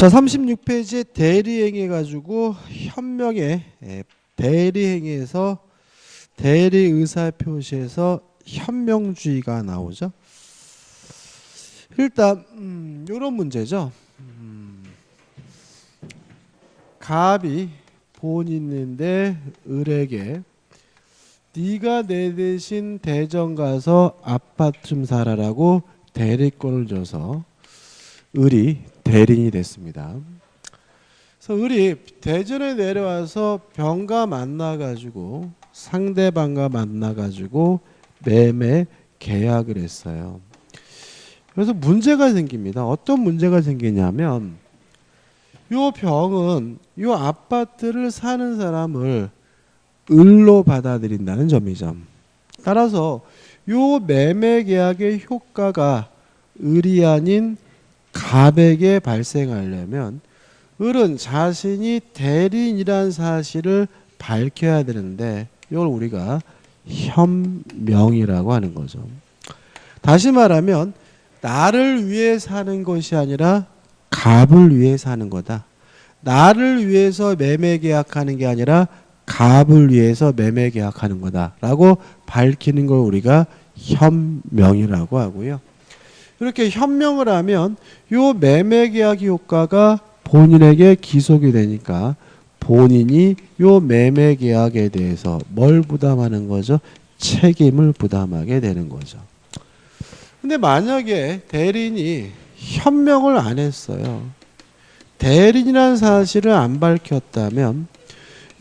자, 36페이지에 대리행위 가지고 현명의 대리행위에서 대리의사표시에서 현명주의가 나오죠. 일단 이런 문제죠. 갑이 본인인데 을에게 네가 내 대신 대전 가서 아파트 좀 사라라고 대리권을 줘서 을이 대리인이 됐습니다. 그래서 을이 대전에 내려와서 병과 만나가지고 상대방과 만나가지고 매매 계약을 했어요. 그래서 문제가 생깁니다. 어떤 문제가 생기냐면 요 병은 요 아파트를 사는 사람을 을로 받아들인다는 점이죠. 따라서 요 매매 계약의 효과가 을이 아닌 갑에게 발생하려면 을은 자신이 대리인이라는 사실을 밝혀야 되는데 이걸 우리가 현명이라고 하는 거죠. 다시 말하면 나를 위해 사는 것이 아니라 갑을 위해 사는 거다. 나를 위해서 매매 계약하는 게 아니라 갑을 위해서 매매 계약하는 거다라고 밝히는 걸 우리가 현명이라고 하고요. 이렇게 현명을 하면 요 매매 계약 효과가 본인에게 기속이 되니까 본인이 요 매매 계약에 대해서 뭘 부담하는 거죠? 책임을 부담하게 되는 거죠. 근데 만약에 대리인이 현명을 안 했어요. 대리인이라는 사실을 안 밝혔다면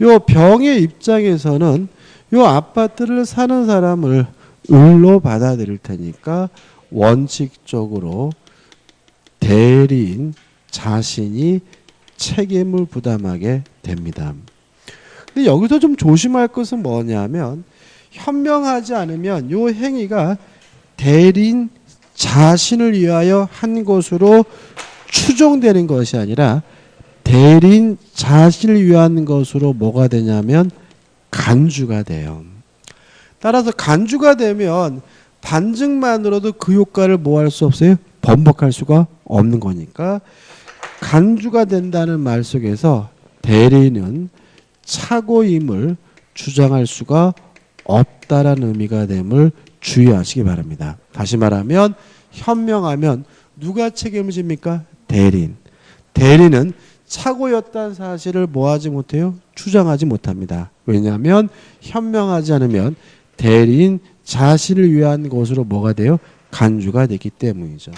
요 병의 입장에서는 요 아파트를 사는 사람을 을로 받아들일 테니까 원칙적으로 대리인 자신이 책임을 부담하게 됩니다. 근데 여기서 좀 조심할 것은 뭐냐면 현명하지 않으면 요 행위가 대리인 자신을 위하여 한 것으로 추정되는 것이 아니라 대리인 자신을 위한 것으로 뭐가 되냐면 간주가 돼요. 따라서 간주가 되면 반증만으로도 그 효과를 뭐 할 수 없어요? 번복할 수가 없는 거니까 간주가 된다는 말 속에서 대리인은 착오임을 주장할 수가 없다라는 의미가 됨을 주의하시기 바랍니다. 다시 말하면 현명하면 누가 책임을 집니까? 대리인. 대리인은 착오였다는 사실을 뭐하지 못해요? 주장하지 못합니다. 왜냐하면 현명하지 않으면 대리인 자신을 위한 것으로 뭐가 돼요? 간주가 되기 때문이죠.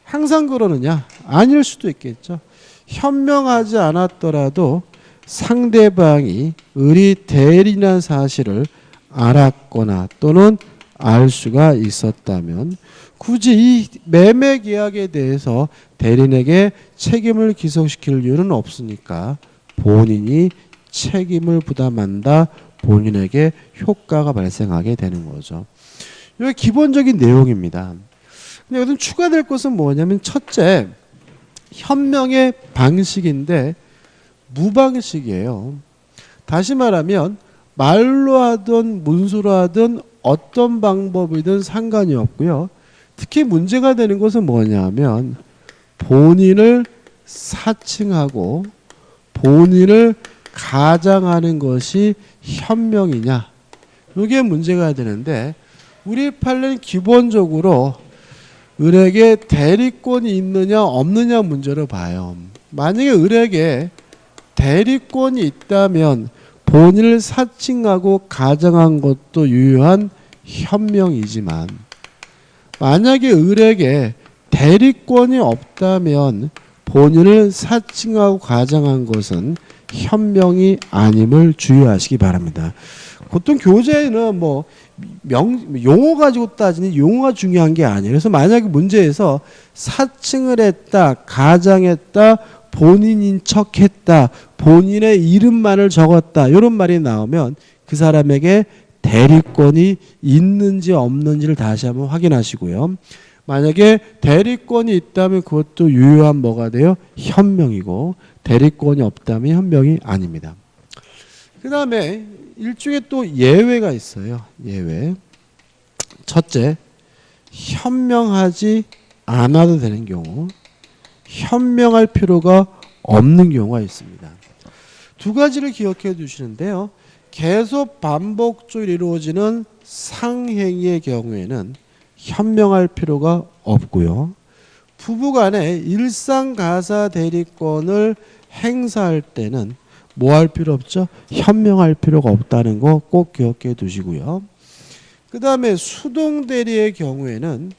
항상 그러느냐? 아닐 수도 있겠죠. 현명하지 않았더라도 상대방이 을이 대리인이라는 사실을 알았거나 또는 알 수가 있었다면 굳이 이 매매 계약에 대해서 대리인에게 책임을 기소시킬 이유는 없으니까 본인이 책임을 부담한다. 본인에게 효과가 발생하게 되는 거죠. 이게 기본적인 내용입니다. 근데 여기서 추가될 것은 뭐냐면 첫째, 현명의 방식인데 무방식이에요. 다시 말하면 말로 하든 문서로 하든 어떤 방법이든 상관이 없고요. 특히 문제가 되는 것은 뭐냐면 본인을 사칭하고 본인을 가장하는 것이 현명이냐. 이게 문제가 되는데 우리 판례는 기본적으로 을에게 대리권이 있느냐 없느냐 문제로 봐요. 만약에 을에게 대리권이 있다면 본인을 사칭하고 가장한 것도 유효한 현명이지만 만약에 을에게 대리권이 없다면 본인을 사칭하고 가장한 것은 현명이 아님을 주의하시기 바랍니다. 보통 교재에는 뭐 용어 가지고 따지니 용어가 중요한 게 아니에요. 그래서 만약에 문제에서 사칭을 했다, 가장했다, 본인인 척했다, 본인의 이름만을 적었다 이런 말이 나오면 그 사람에게 대리권이 있는지 없는지를 다시 한번 확인하시고요. 만약에 대리권이 있다면 그것도 유효한 뭐가 돼요? 현명이고 대리권이 없다면 현명이 아닙니다. 그 다음에 일종의 또 예외가 있어요. 예외. 첫째, 현명하지 않아도 되는 경우. 현명할 필요가 없는 경우가 있습니다. 두 가지를 기억해 두시는데요. 계속 반복적으로 이루어지는 상행위의 경우에는 현명할 필요가 없고요. 부부간에 일상가사 대리권을 행사할 때는 뭐 할 필요 없죠? 현명할 필요가 없다는 거 꼭 기억해 두시고요. 그 다음에 수동대리의 경우에는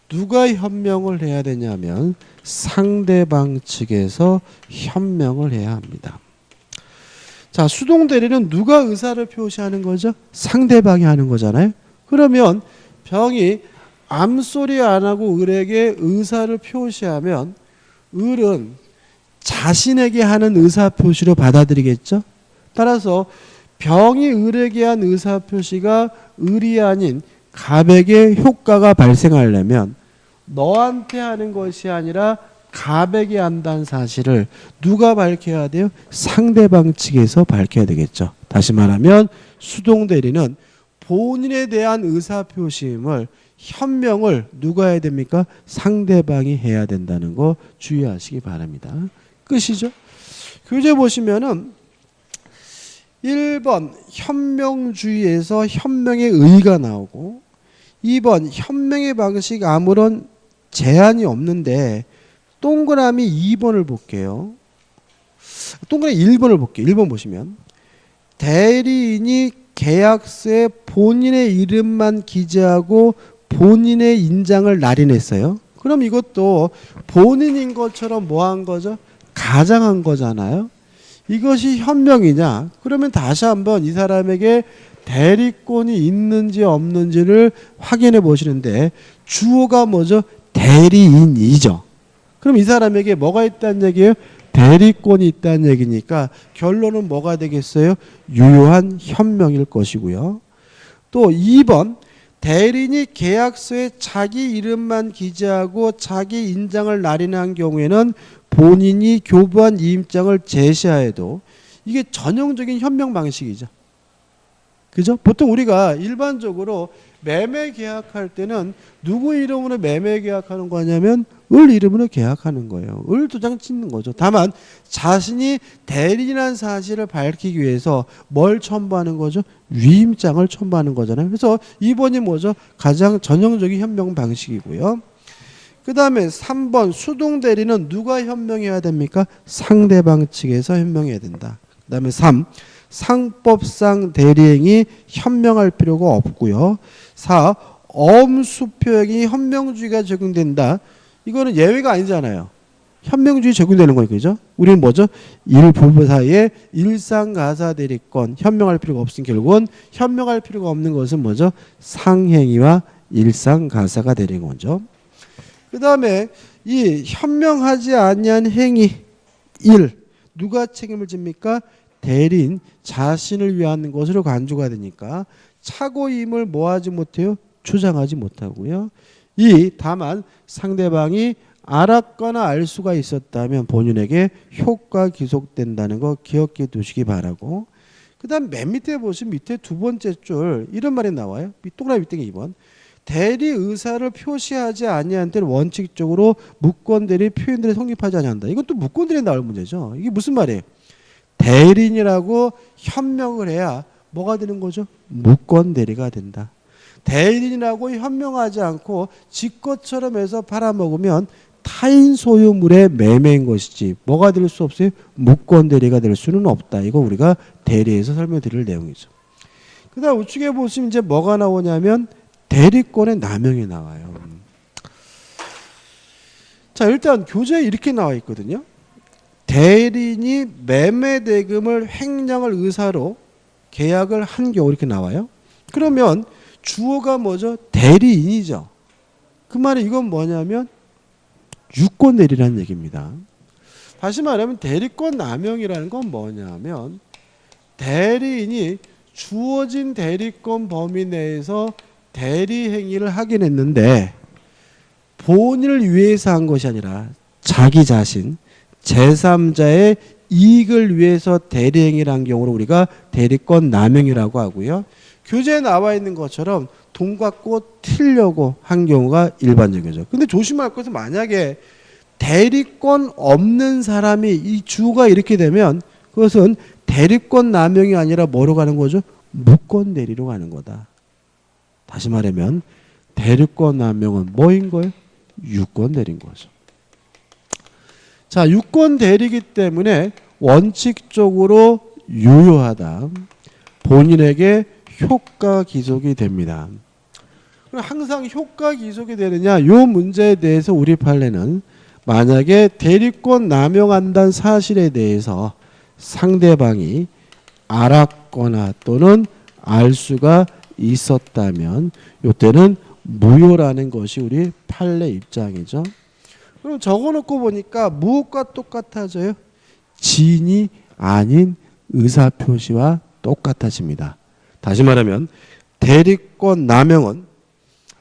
누가 현명을 해야 되냐면 상대방 측에서 현명을 해야 합니다. 자, 수동대리는 누가 의사를 표시하는 거죠? 상대방이 하는 거잖아요. 그러면 병이 암소리 안 하고 을에게 의사를 표시하면 을은 자신에게 하는 의사표시로 받아들이겠죠. 따라서 병이 을에게 한 의사표시가 을이 아닌 갑에게 효과가 발생하려면 너한테 하는 것이 아니라 갑에게 한다는 사실을 누가 밝혀야 돼요? 상대방 측에서 밝혀야 되겠죠. 다시 말하면 수동대리는 본인에 대한 의사표시임을 현명을 누가 해야 됩니까? 상대방이 해야 된다는 거 주의하시기 바랍니다. 끝이죠? 교재 보시면은 1번 현명주의에서 현명의 의의가 나오고 2번 현명의 방식 아무런 제한이 없는데 동그라미 2번을 볼게요. 동그라미 1번을 볼게요. 1번 보시면 대리인이 계약서에 본인의 이름만 기재하고 본인의 인장을 날인했어요. 그럼 이것도 본인인 것처럼 뭐 한 거죠? 가장한 거잖아요. 이것이 현명이냐? 그러면 다시 한번 이 사람에게 대리권이 있는지 없는지를 확인해 보시는데 주어가 뭐죠? 대리인이죠. 그럼 이 사람에게 뭐가 있다는 얘기예요? 대리권이 있다는 얘기니까 결론은 뭐가 되겠어요? 유효한 현명일 것이고요. 또 2번 대리인이 계약서에 자기 이름만 기재하고 자기 인장을 날인한 경우에는 본인이 교부한 이임장을 제시하여도 이게 전형적인 현명 방식이죠. 그죠? 보통 우리가 일반적으로 매매 계약할 때는 누구 이름으로 매매 계약하는 거냐면 을 이름으로 계약하는 거예요. 을 도장 찍는 거죠. 다만 자신이 대리인이라는 사실을 밝히기 위해서 뭘 첨부하는 거죠? 위임장을 첨부하는 거잖아요. 그래서 2번이 뭐죠? 가장 전형적인 현명 방식이고요. 그 다음에 3번 수동대리는 누가 현명해야 됩니까? 상대방 측에서 현명해야 된다. 그 다음에 3. 상법상 대리행위 현명할 필요가 없고요. 4. 엄수표행위 현명주의가 적용된다. 이거는 예외가 아니잖아요. 현명주의 적용되는 거예요. 그죠? 우리는 뭐죠? 일부부 사이에 일상가사 대리권 현명할 필요가 없으니 결국은 현명할 필요가 없는 것은 뭐죠? 상행위와 일상가사가 되는 거죠. 그 다음에 이 현명하지 아니한 행위 1. 누가 책임을 집니까? 대리인 자신을 위한 것으로 간주가 되니까 착오임을 뭐하지 못해요? 주장하지 못하고요. 2. 다만 상대방이 알았거나 알 수가 있었다면 본인에게 효과 기속된다는 거 기억해 두시기 바라고. 그 다음 맨 밑에 보시면 밑에 두 번째 줄 이런 말이 나와요. 동그라미 밑에 2번. 대리 의사를 표시하지 아니한 때는 원칙적으로 무권대리 표현들이 성립하지 아니한다. 이건 또 무권대리에 나올 문제죠. 이게 무슨 말이에요? 대리인이라고 현명을 해야 뭐가 되는 거죠? 무권대리가 된다. 대리인이라고 현명하지 않고 지 것처럼 해서 팔아먹으면 타인 소유물의 매매인 것이지 뭐가 될 수 없어요? 무권대리가 될 수는 없다. 이거 우리가 대리에서 설명드릴 내용이죠. 그 다음 우측에 보시면 이제 뭐가 나오냐면 대리권의 남용이 나와요. 자, 일단 교재에 이렇게 나와 있거든요. 대리인이 매매대금을 횡령할 의사로 계약을 한 경우 이렇게 나와요. 그러면 주어가 뭐죠? 대리인이죠. 그 말은 이건 뭐냐면 유권대리라는 얘기입니다. 다시 말하면 대리권 남용이라는 건 뭐냐면 대리인이 주어진 대리권 범위 내에서 대리 행위를 하긴 했는데 본인을 위해서 한 것이 아니라 자기 자신 제3자의 이익을 위해서 대리 행위를 한 경우를 우리가 대리권 남용이라고 하고요. 교재에 나와 있는 것처럼 돈 갖고 튀려고 한 경우가 일반적이죠. 근데 조심할 것은 만약에 대리권 없는 사람이 이 주가 이렇게 되면 그것은 대리권 남용이 아니라 뭐로 가는 거죠? 무권 대리로 가는 거다. 다시 말하면 대리권 남용은 뭐인 거예요? 유권 대리인 거죠. 자, 유권 대리이기 때문에 원칙적으로 유효하다. 본인에게 효과 기속이 됩니다. 그럼 항상 효과 기속이 되느냐? 이 문제에 대해서 우리 판례는 만약에 대리권 남용한다는 사실에 대해서 상대방이 알았거나 또는 알 수가 있었다면 이때는 무효라는 것이 우리 판례 입장이죠. 그럼 적어놓고 보니까 무엇과 똑같아져요? 진이 아닌 의사표시와 똑같아집니다. 다시 말하면 대리권 남용은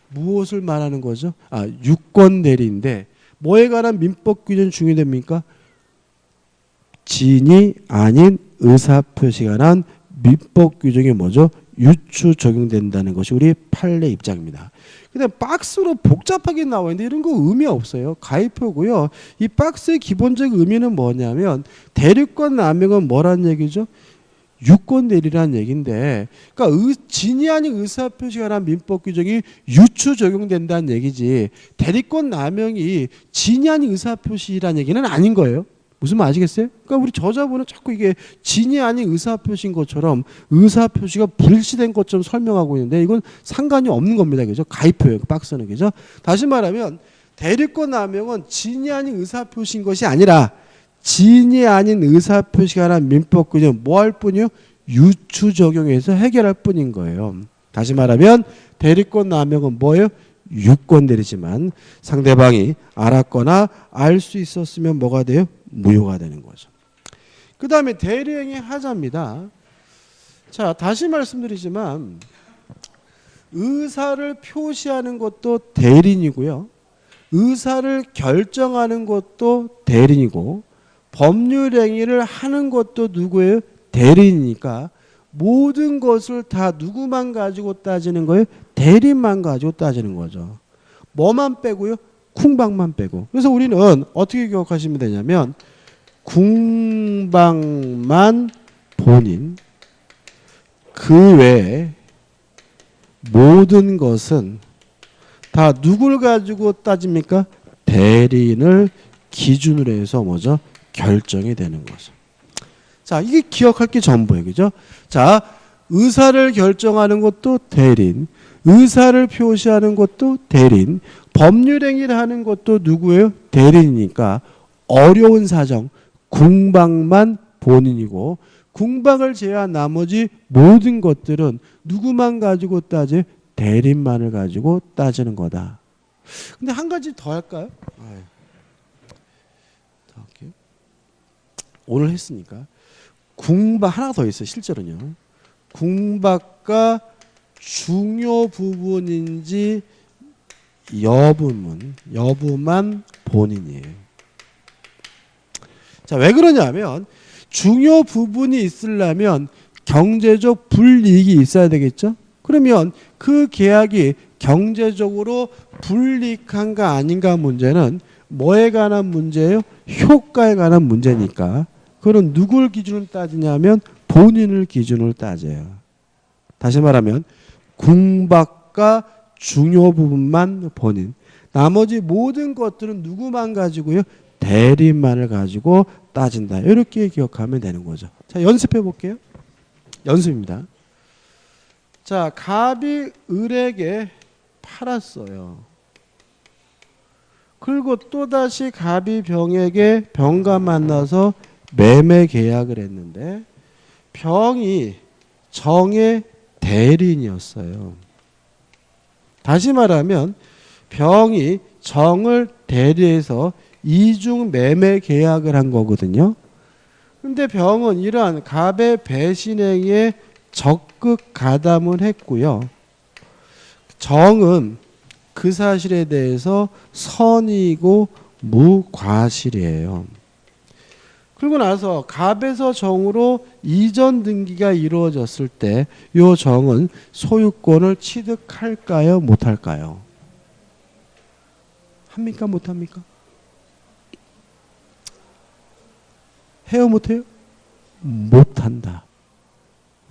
무엇을 말하는 거죠? 유권 대리인데 뭐에 관한 민법 규정이 중요됩니까? 진이 아닌 의사표시에 관한 민법 규정이 뭐죠? 유추 적용된다는 것이 우리 판례 입장입니다. 근데 박스로 복잡하게 나와 있는데 이런 거 의미 없어요. 가입표고요. 이 박스의 기본적 의미는 뭐냐면 대리권 남용은 뭐란 얘기죠? 유권 대리라는 얘기인데, 그러니까 진이 아닌 의사표시에 관한 민법 규정이 유추 적용된다는 얘기지 대리권 남용이 진이 아닌 의사표시라는 얘기는 아닌 거예요. 무슨 말 아시겠어요? 그러니까 우리 저자분은 자꾸 이게 진이 아닌 의사표시인 것처럼 의사표시가 불일치된 것처럼 설명하고 있는데 이건 상관이 없는 겁니다. 그죠? 가입표예요. 그 박스는. 그죠? 다시 말하면 대리권 남용은 진이 아닌 의사표시인 것이 아니라 진이 아닌 의사표시가 관한 민법 규정 뭐 할 뿐이요? 유추 적용해서 해결할 뿐인 거예요. 다시 말하면 대리권 남용은 뭐예요? 유권 대리지만 상대방이 알았거나 알 수 있었으면 뭐가 돼요? 무효가 되는 거죠. 그 다음에 대리행위 하자입니다. 자, 다시 말씀드리지만 의사를 표시하는 것도 대리인이고요. 의사를 결정하는 것도 대리인이고 법률 행위를 하는 것도 누구예요? 대리인이니까 모든 것을 다 누구만 가지고 따지는 거예요? 대리인만 가지고 따지는 거죠. 뭐만 빼고요? 궁방만 빼고. 그래서 우리는 어떻게 기억하시면 되냐면 궁방만 본인, 그 외에 모든 것은 다 누굴 가지고 따집니까? 대리인을 기준으로 해서 뭐죠? 결정이 되는 거죠. 자, 이게 기억할 게 전부예요. 그죠? 자, 의사를 결정하는 것도 대리인, 의사를 표시하는 것도 대리인, 법률 행위를 하는 것도 누구예요? 대리인이니까 어려운 사정, 궁방만 본인이고 궁방을 제외한 나머지 모든 것들은 누구만 가지고 따져요? 대리인만을 가지고 따지는 거다. 근데 한 가지 더 할까요? 더 할게요. 오늘 했으니까. 궁박 하나 더 있어요. 실제로는요. 궁박과 중요 부분인지 여부만 본인이에요. 자, 왜 그러냐면 중요 부분이 있으려면 경제적 불이익이 있어야 되겠죠. 그러면 그 계약이 경제적으로 불이익한가 아닌가 문제는 뭐에 관한 문제예요? 효과에 관한 문제니까. 그건 누굴 기준으로 따지냐면 본인을 기준으로 따져요. 다시 말하면 궁박과 중요 부분만 본인. 나머지 모든 것들은 누구만 가지고요? 대리인만을 가지고 따진다. 이렇게 기억하면 되는 거죠. 자, 연습해 볼게요. 연습입니다. 자, 갑이 을에게 팔았어요. 그리고 또다시 갑이 병에게 병과 만나서 매매 계약을 했는데 병이 정의 대리인이었어요. 다시 말하면 병이 정을 대리해서 이중 매매 계약을 한 거거든요. 근데 병은 이러한 갑의 배신행위에 적극 가담을 했고요. 정은 그 사실에 대해서 선이고 무과실이에요. 그리고 나서 갑에서 정으로 이전 등기가 이루어졌을 때 이 정은 소유권을 취득할까요? 못할까요? 합니까? 못합니까? 해요 못해요? 못한다.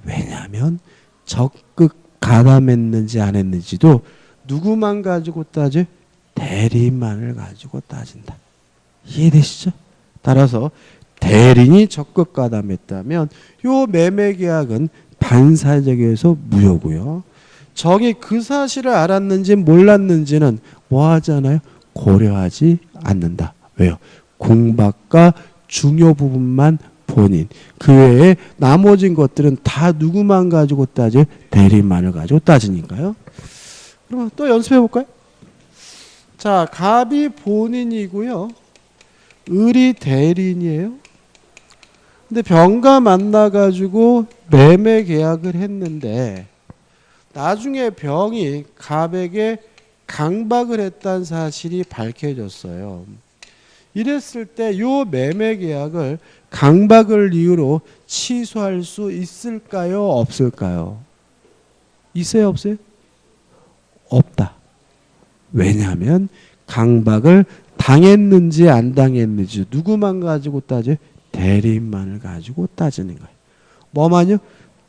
왜냐하면 적극 가담했는지 안 했는지도 누구만 가지고 따져? 대리인만을 가지고 따진다. 이해되시죠? 따라서 대리인이 적극 가담했다면 요 매매계약은 반사적에서 무효고요. 정이 그 사실을 알았는지 몰랐는지는 뭐 하잖아요? 고려하지 않는다. 왜요? 공박과 중요 부분만 본인. 그 외에 나머진 것들은 다 누구만 가지고 따져? 대리인만을 가지고 따지니까요. 그러면 또 연습해 볼까요? 자, 갑이 본인이고요. 을이 대리인이에요. 근데 병과 만나가지고 매매 계약을 했는데 나중에 병이 갑에게 강박을 했다는 사실이 밝혀졌어요. 이랬을 때 요 매매 계약을 강박을 이유로 취소할 수 있을까요? 없을까요? 있어요? 없어요? 없다. 왜냐하면 강박을 당했는지 안 당했는지 누구만 가지고 따져? 대리인만을 가지고 따지는 거예요. 뭐만요?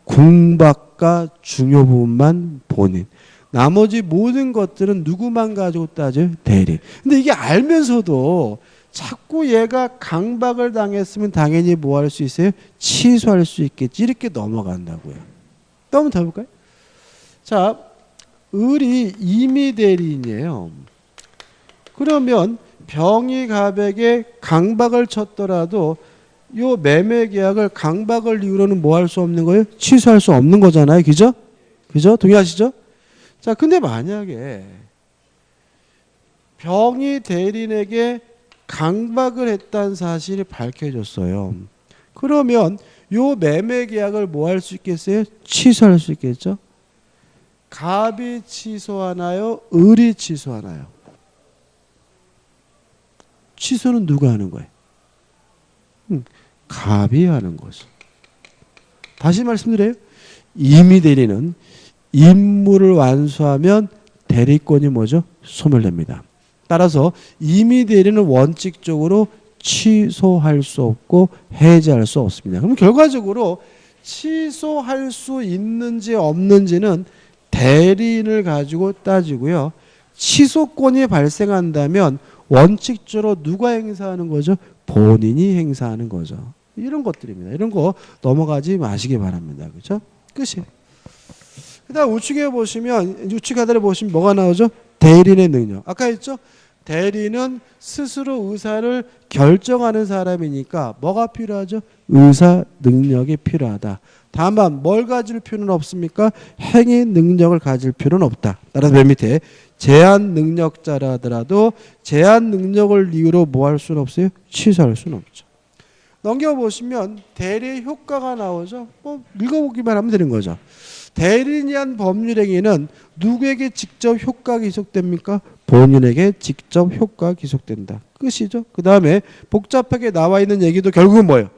공박과 중요 부분만 본인. 나머지 모든 것들은 누구만 가지고 따져? 대리인. 근데 이게 알면서도 자꾸 얘가 강박을 당했으면 당연히 뭐 할 수 있어요? 취소할 수 있겠지. 이렇게 넘어간다고요. 또 한번 더 해볼까요? 자, 을이 임의 대리인이에요. 그러면 병이 갑에게 강박을 쳤더라도 요 매매 계약을 강박을 이유로는 뭐 할 수 없는 거예요? 취소할 수 없는 거잖아요. 그죠? 그죠? 동의하시죠? 자, 근데 만약에 병이 대리인에게 강박을 했다는 사실이 밝혀졌어요. 그러면 요 매매 계약을 뭐 할 수 있겠어요? 취소할 수 있겠죠? 갑이 취소하나요? 을이 취소하나요? 취소는 누가 하는 거예요? 갑이 하는 거죠. 다시 말씀드려요. 임의 대리는 임무를 완수하면 대리권이 뭐죠? 소멸됩니다. 따라서 임의 대리는 원칙적으로 취소할 수 없고 해제할 수 없습니다. 그럼 결과적으로 취소할 수 있는지 없는지는 대리인을 가지고 따지고요. 취소권이 발생한다면 원칙적으로 누가 행사하는 거죠? 본인이 행사하는 거죠. 이런 것들입니다. 이런 거 넘어가지 마시기 바랍니다. 그렇죠? 끝이에요. 그다음 우측에 보시면 우측 하단에 보시면 뭐가 나오죠? 대리인의 능력. 아까 했죠? 대리인은 스스로 의사를 결정하는 사람이니까 뭐가 필요하죠? 의사 능력이 필요하다. 다만 뭘 가질 필요는 없습니까? 행위 능력을 가질 필요는 없다. 따라서 맨 밑에 제한 능력자라더라도 제한 능력을 이유로 뭐 할 수는 없어요? 취소할 수는 없죠. 넘겨보시면 대리의 효과가 나오죠. 읽어보기만 하면 되는 거죠. 대리인이 한 법률행위는 누구에게 직접 효과가 기속됩니까? 본인에게 직접 효과가 기속된다. 끝이죠. 그 다음에 복잡하게 나와 있는 얘기도 결국은 뭐예요?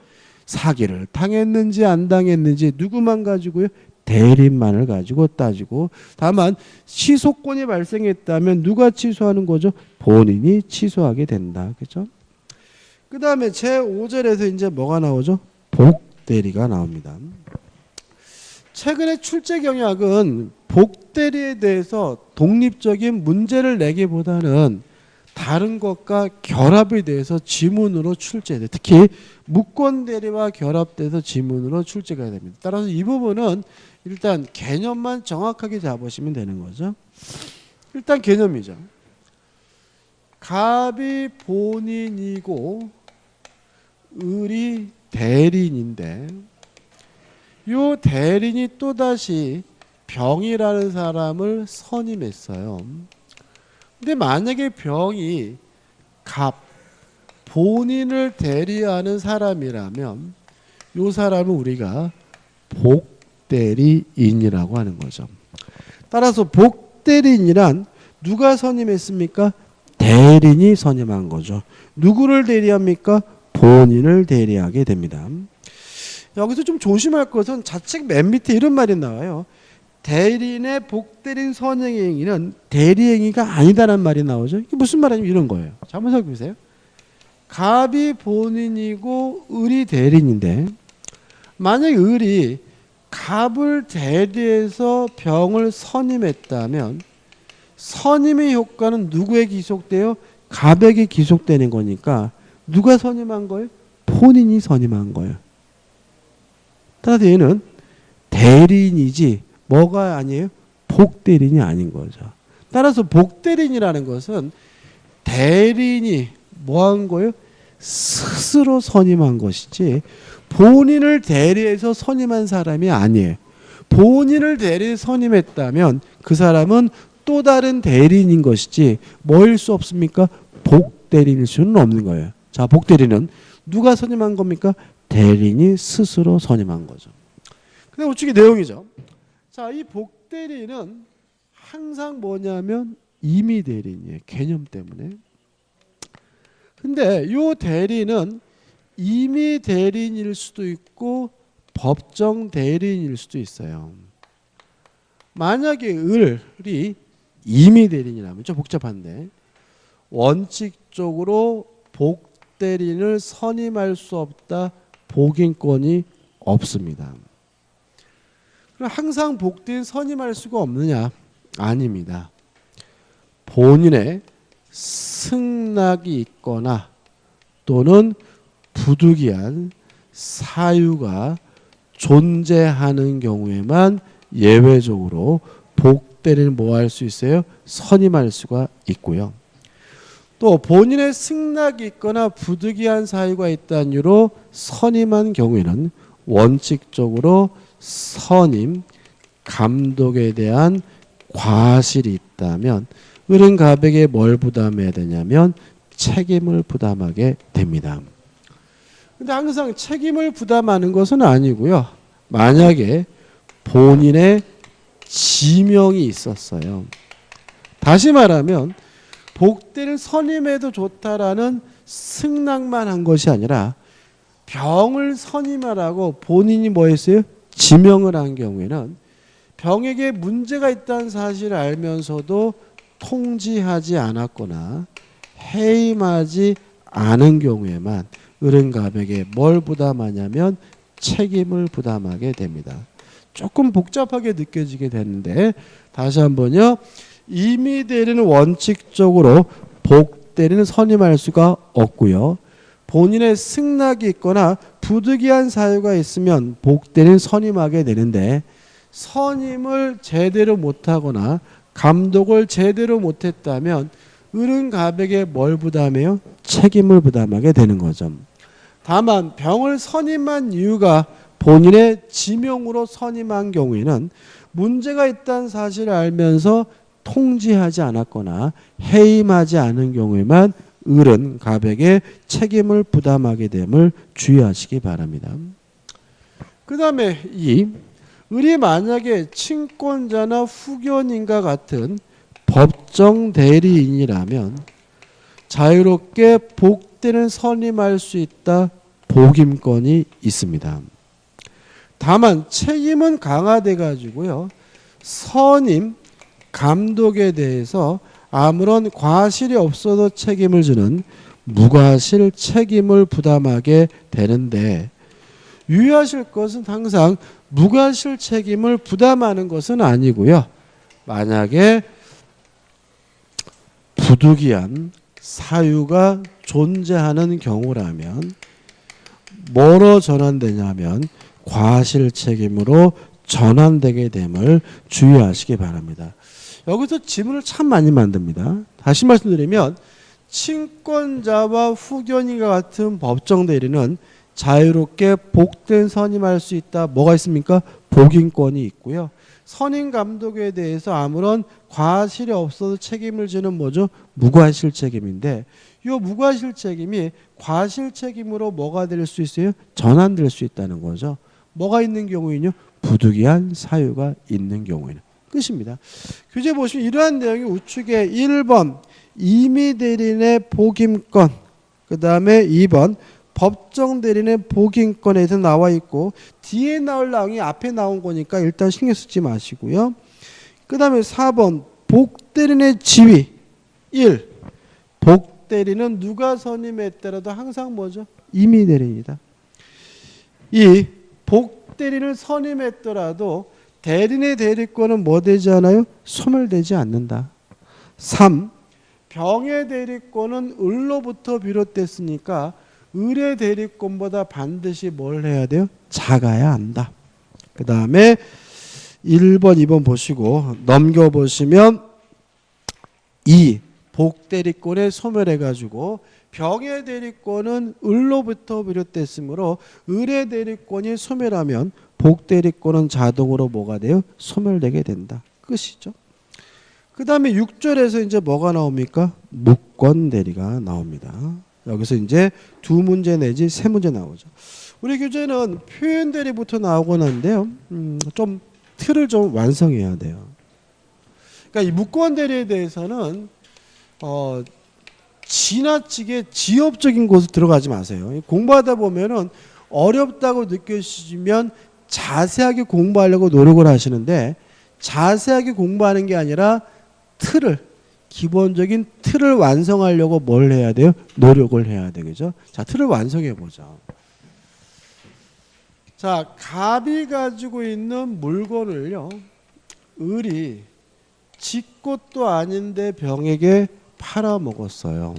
사기를 당했는지 안 당했는지 누구만 가지고요? 대리인만을 가지고 따지고, 다만 취소권이 발생했다면 누가 취소하는 거죠? 본인이 취소하게 된다. 그렇죠? 그 다음에 제5절에서 이제 뭐가 나오죠? 복대리가 나옵니다. 최근에 출제 경약은 복대리에 대해서 독립적인 문제를 내기보다는 다른 것과 결합에 대해서 지문으로 출제돼요. 특히 무권대리와 결합돼서 지문으로 출제가 됩니다. 따라서 이 부분은 일단 개념만 정확하게 잡으시면 되는 거죠. 일단 개념이죠. 갑이 본인이고 을이 대리인인데 이 대리인이 또다시 병이라는 사람을 선임했어요. 근데 만약에 병이 갑, 본인을 대리하는 사람이라면 이 사람은 우리가 복대리인이라고 하는 거죠. 따라서 복대리인이란 누가 선임했습니까? 대리인이 선임한 거죠. 누구를 대리합니까? 본인을 대리하게 됩니다. 여기서 좀 조심할 것은 좌측 맨 밑에 이런 말이 나와요. 대리인의 복대리인 선행행위는 대리행위가 아니다라는 말이 나오죠. 이게 무슨 말이냐면 이런 거예요. 자, 한번 살펴보세요. 갑이 본인이고 을이 대리인인데 만약에 을이 갑을 대리해서 병을 선임했다면 선임의 효과는 누구에게 기속돼요? 갑에게 기속되는 거니까 누가 선임한 거예요? 본인이 선임한 거예요. 따라서 얘는 대리인이지 뭐가 아니에요? 복대리인이 아닌 거죠. 따라서 복대리인이라는 것은 대리인이 뭐 한 거예요? 스스로 선임한 것이지 본인을 대리해서 선임한 사람이 아니에요. 본인을 대리해서 선임했다면 그 사람은 또 다른 대리인인 것이지 뭐일 수 없습니까? 복대리인일 수는 없는 거예요. 자, 복대리는 누가 선임한 겁니까? 대리인이 스스로 선임한 거죠. 근데 우측의 내용이죠. 자, 이 복대리인은 항상 뭐냐면 임의 대리인이에요. 개념 때문에. 근데 이 대리인은 임의 대리인일 수도 있고 법정 대리인일 수도 있어요. 만약에 을이 임의 대리인이라면 좀 복잡한데 원칙적으로 복대리인을 선임할 수 없다. 복인권이 없습니다. 그럼 항상 복대리인 선임할 수가 없느냐? 아닙니다. 본인의 승낙이 있거나 또는 부득이한 사유가 존재하는 경우에만 예외적으로 복대리인을 뭐 할 수 있어요? 선임할 수가 있고요. 또 본인의 승낙이 있거나 부득이한 사유가 있다는 이유로 선임한 경우에는 원칙적으로 선임, 감독에 대한 과실이 있다면 을은 갑에게 뭘 부담해야 되냐면 책임을 부담하게 됩니다. 근데 항상 책임을 부담하는 것은 아니고요. 만약에 본인의 지명이 있었어요. 다시 말하면 복대를 선임해도 좋다라는 승낙만 한 것이 아니라 병을 선임하라고 본인이 뭐 했어요? 지명을 한 경우에는 병에게 문제가 있다는 사실을 알면서도 통지하지 않았거나 해임하지 않은 경우에만 을은 갑에게 뭘 부담하냐면 책임을 부담하게 됩니다. 조금 복잡하게 느껴지게 되는데 다시 한번요. 임의 대리는 원칙적으로 복대리는 선임할 수가 없고요. 본인의 승낙이 있거나 부득이한 사유가 있으면 복대리는 선임하게 되는데 선임을 제대로 못하거나 감독을 제대로 못했다면 을은 갑에게 뭘 부담해요? 책임을 부담하게 되는 거죠. 다만 병을 선임한 이유가 본인의 지명으로 선임한 경우에는 문제가 있다는 사실을 알면서 통지하지 않았거나 해임하지 않은 경우에만 을은 갑에게 책임을 부담하게 됨을 주의하시기 바랍니다. 그 다음에 이 을이 만약에 친권자나 후견인과 같은 법정 대리인이라면 자유롭게 복대를 선임할 수 있다. 복임권이 있습니다. 다만 책임은 강화돼 가지고요. 선임, 감독에 대해서 아무런 과실이 없어도 책임을 지는 무과실 책임을 부담하게 되는데 유의하실 것은 항상 무과실 책임을 부담하는 것은 아니고요. 만약에 부득이한 사유가 존재하는 경우라면 뭐로 전환되냐면 과실 책임으로 전환되게 됨을 주의하시기 바랍니다. 여기서 지문을 참 많이 만듭니다. 다시 말씀드리면 친권자와 후견인과 같은 법정 대리는 자유롭게 복된 선임할 수 있다. 뭐가 있습니까? 복인권이 있고요. 선임 감독에 대해서 아무런 과실이 없어도 책임을 지는 뭐죠? 무과실 책임인데 이 무과실 책임이 과실 책임으로 뭐가 될 수 있어요? 전환될 수 있다는 거죠. 뭐가 있는 경우에는요? 부득이한 사유가 있는 경우에는. 끝입니다. 교재 보시면 이러한 내용이 우측에 1번 임의 대리인의 복임권, 그 다음에 2번 법정 대리인의 복임권에서 나와 있고 뒤에 나올 내용이 앞에 나온 거니까 일단 신경 쓰지 마시고요. 그 다음에 4번 복대리인의 지위 1. 복대리는 누가 선임했더라도 항상 뭐죠? 임의대리입니다. 이 복대리를 선임했더라도 대리인의 대리권은 뭐 되지 않아요? 소멸되지 않는다. 3. 병의 대리권은 을로부터 비롯됐으니까 을의 대리권보다 반드시 뭘 해야 돼요? 작아야 한다. 그 다음에 1번, 2번 보시고 넘겨보시면 이 복대리권에 소멸해가지고 병의 대리권은 을로부터 비롯됐으므로 을의 대리권이 소멸하면 복대리권은 자동으로 뭐가 돼요? 소멸되게 된다. 끝이죠. 그 다음에 6절에서 이제 뭐가 나옵니까? 무권대리가 나옵니다. 여기서 이제 2문제 내지 3문제 나오죠. 우리 교재는 표현대리부터 나오곤 한데요. 좀 틀을 좀 완성해야 돼요. 그러니까 이 무권대리에 대해서는 지나치게 지엽적인 곳에 들어가지 마세요. 공부하다 보면은 어렵다고 느껴지면 자세하게 공부하려고 노력을 하시는데 자세하게 공부하는 게 아니라 기본적인 틀을 완성하려고 뭘 해야 돼요? 노력을 해야 되겠죠. 자, 틀을 완성해 보자. 자, 갑이 가지고 있는 물건을요, 을이 지 것도 아닌데 병에게 팔아먹었어요.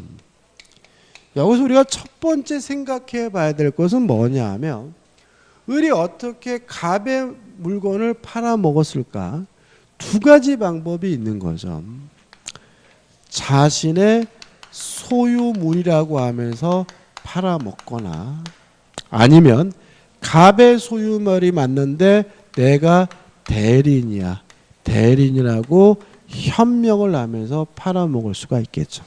여기서 우리가 첫 번째 생각해 봐야 될 것은 뭐냐 하면 을이 어떻게 갑의 물건을 팔아먹었을까? 2가지 방법이 있는 거죠. 자신의 소유물이라고 하면서 팔아먹거나 아니면 갑의 소유물이 맞는데 내가 대리인이야. 대리인이라고 현명을 하면서 팔아먹을 수가 있겠죠.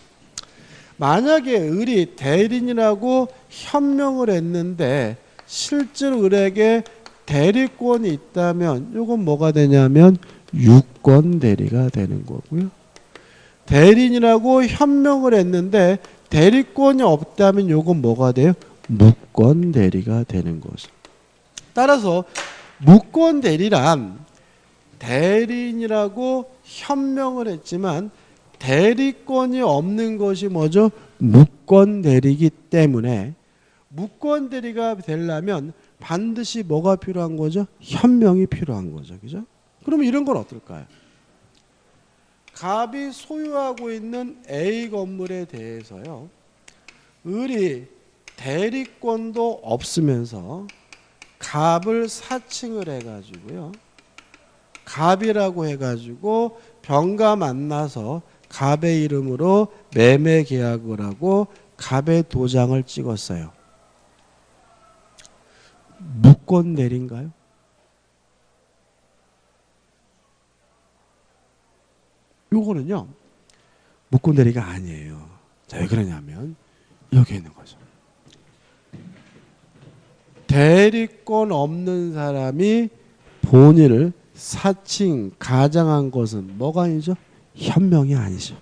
만약에 을이 대리인이라고 현명을 했는데 실제로 을에게 대리권이 있다면 이건 뭐가 되냐면 유권 대리가 되는 거고요. 대리인이라고 현명을 했는데 대리권이 없다면 이건 뭐가 돼요? 무권 대리가 되는 거죠. 따라서 무권 대리란 대리인이라고 현명을 했지만 대리권이 없는 것이 뭐죠? 무권 대리이기 때문에 무권 대리가 되려면 반드시 뭐가 필요한 거죠? 현명이 필요한 거죠. 그죠? 그러면 이런 건 어떨까요? 갑이 소유하고 있는 A 건물에 대해서요, 을이 대리권도 없으면서 갑을 사칭을 해가지고요, 갑이라고 해가지고 병과 만나서 갑의 이름으로 매매 계약을 하고 갑의 도장을 찍었어요. 무권 대리인가요? 요거는요, 무권 대리가 아니에요. 자, 왜 그러냐면 여기 있는 거죠. 대리권 없는 사람이 본인을 사칭, 가장한 것은 뭐가 아니죠? 현명이 아니죠.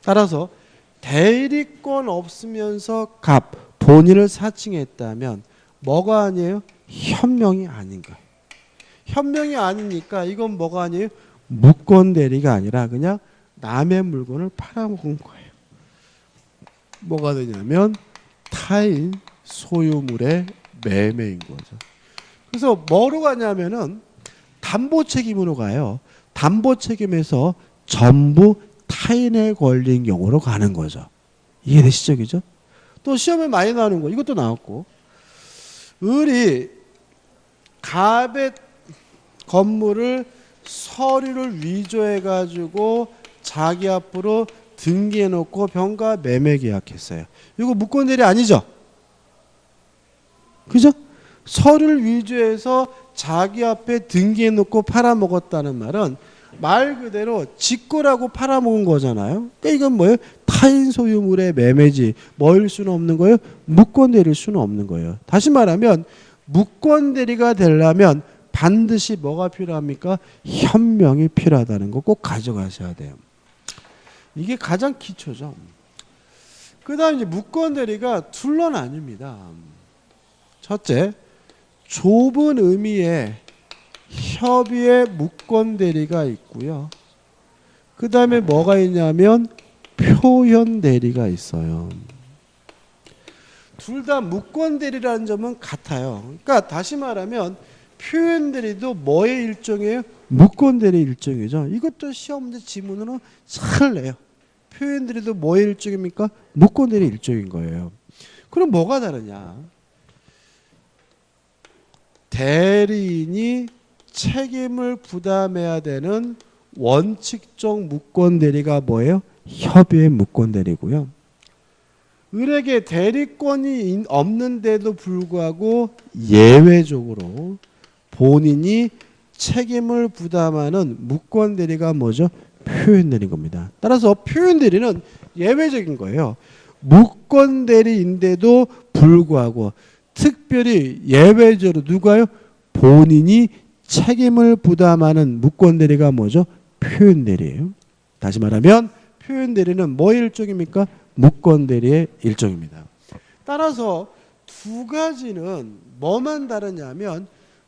따라서 대리권 없으면서 갑, 본인을 사칭했다면 뭐가 아니에요? 현명이 아닌 거예요. 현명이 아니니까 이건 뭐가 아니에요? 무권 대리가 아니라 그냥 남의 물건을 팔아먹은 거예요. 뭐가 되냐면 타인 소유물의 매매인 거죠. 그래서 뭐로 가냐면은 담보 책임으로 가요. 담보 책임에서 전부 타인에 걸린 경우로 가는 거죠. 이해되시죠? 그죠? 또 시험에 많이 나오는 거 이것도 나왔고, 을이 갑의 건물을 서류를 위조해 가지고 자기 앞으로 등기해 놓고 병과 매매 계약했어요. 이거 무권 대리 아니죠? 그죠? 서류를 위조해서 자기 앞에 등기해 놓고 팔아먹었다는 말은 말 그대로 지 거라고 팔아먹은 거잖아요. 그러니까 이건 뭐예요? 타인 소유물의 매매지. 뭐일 수는 없는 거예요? 무권 대리일 수는 없는 거예요. 다시 말하면 무권 대리가 되려면 반드시 뭐가 필요합니까? 현명이 필요하다는 거 꼭 가져가셔야 돼요. 이게 가장 기초죠. 그 다음 이제 무권 대리가 둘로 나뉩니다. 첫째, 좁은 의미의 협의의 무권 대리가 있고요. 그 다음에 뭐가 있냐면 표현 대리가 있어요. 둘 다 무권 대리라는 점은 같아요. 그러니까 다시 말하면 표현 대리도 뭐의 일종이에요? 무권 대리 일종이죠. 이것도 시험 문제 지문으로 잘 내요. 표현 대리도 뭐의 일종입니까? 무권 대리 일종인 거예요. 그럼 뭐가 다르냐? 대리인이 책임을 부담해야 되는 원칙적 무권 대리가 뭐예요? 협의의 무권 대리고요. 을에게 대리권이 없는데도 불구하고 예외적으로 본인이 책임을 부담하는 무권 대리가 뭐죠? 표현 대리인 겁니다. 따라서 표현 대리는 예외적인 거예요. 무권 대리인데도 불구하고 특별히 예외적으로 누가요? 본인이 책임을 부담하는 무권 대리가 뭐죠? 표현 대리예요. 다시 말하면 표현 대리는 뭐의 일종입니까? 무권 대리의 일종입니다. 따라서 두 가지는 뭐만 다르냐면